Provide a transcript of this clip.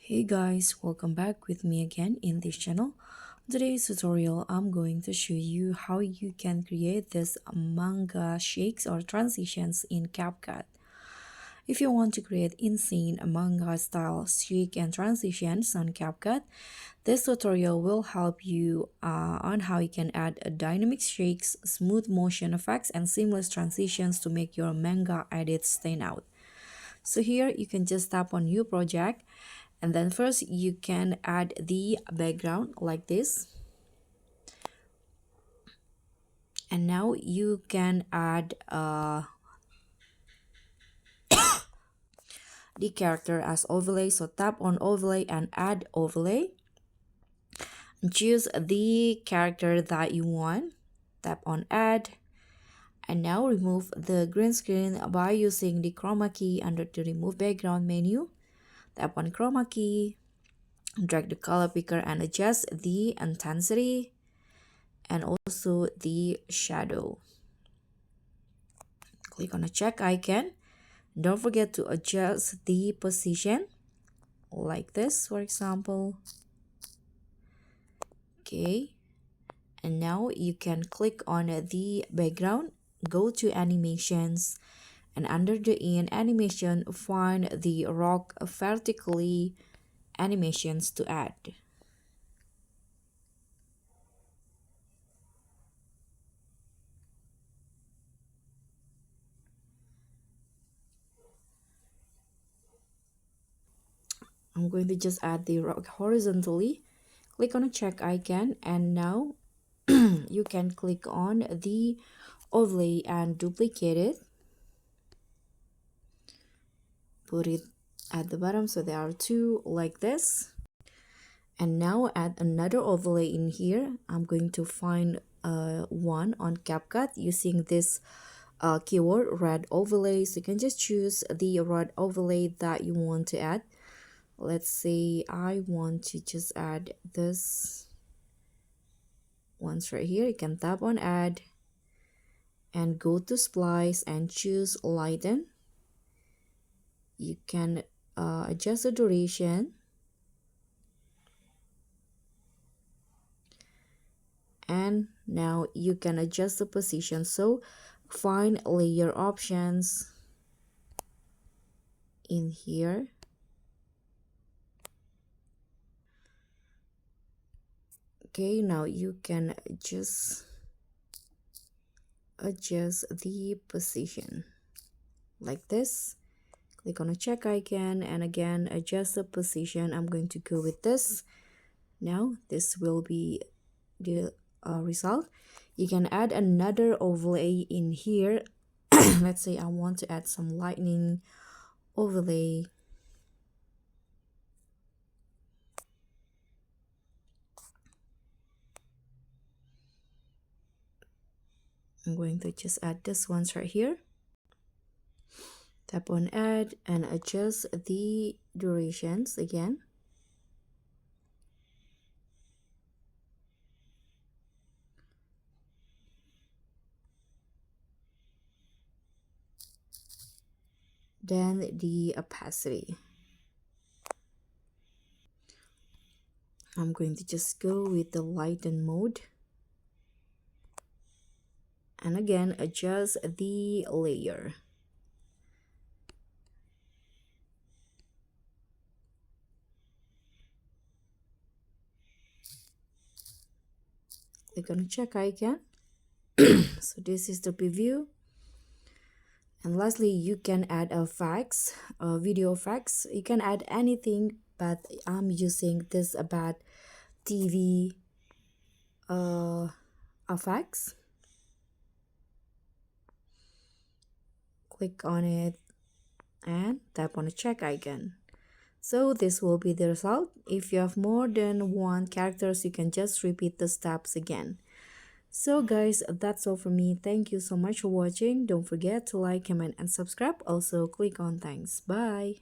Hey guys, welcome back with me again in this channel. Today's tutorial, I'm going to show you how you can create this manga shakes or transitions in Capcut. If you want to create insane manga style shake and transitions on Capcut, this tutorial will help you on how you can add a dynamic shakes, smooth motion effects, and seamless transitions to make your manga edits stand out. So here you can just tap on new project, and then first you can add the background like this, and now you can add the character as overlay. So tap on overlay and add overlay and choose the character that you want. Tap on add, and now remove the green screen by using the chroma key under the remove background menu. Tap on chroma key, drag the color picker and adjust the intensity and also the shadow. Click on a check icon. Don't forget to adjust the position like this, for example. Okay, and now you can click on the background, go to animations, and under the in animation find the rock vertically animations to add. I'm going to just add the rock horizontally. Click on a check icon, and now you can click on the overlay and duplicate it. Put it at the bottom so there are two like this. And now add another overlay in here. I'm going to find one on Capcut using this keyword red overlay. So you can just choose the red overlay that you want to add. Let's say I want to just add this ones right here. You can tap on add and go to splice and choose lighten. You can adjust the duration, and now you can adjust the position. So find layer options in here. Okay, now you can just adjust the position like this. Click on a check icon and again adjust the position. I'm going to go with this. Now this will be the result. You can add another overlay in here. Let's say I want to add some lightning overlay. I'm going to just add this ones right here. Tap on add and adjust the durations again. Then the opacity. I'm going to just go with the lighten mode. And again, adjust the layer. Click on the check icon. So this is the preview. And lastly, you can add effects, video effects. You can add anything, but I'm using this about TV effects. Click on it and tap on the check icon. So this will be the result. If you have more than one characters, you can just repeat the steps again. So guys, that's all from me. Thank you so much for watching. Don't forget to like, comment, and subscribe. Also click on thanks. Bye.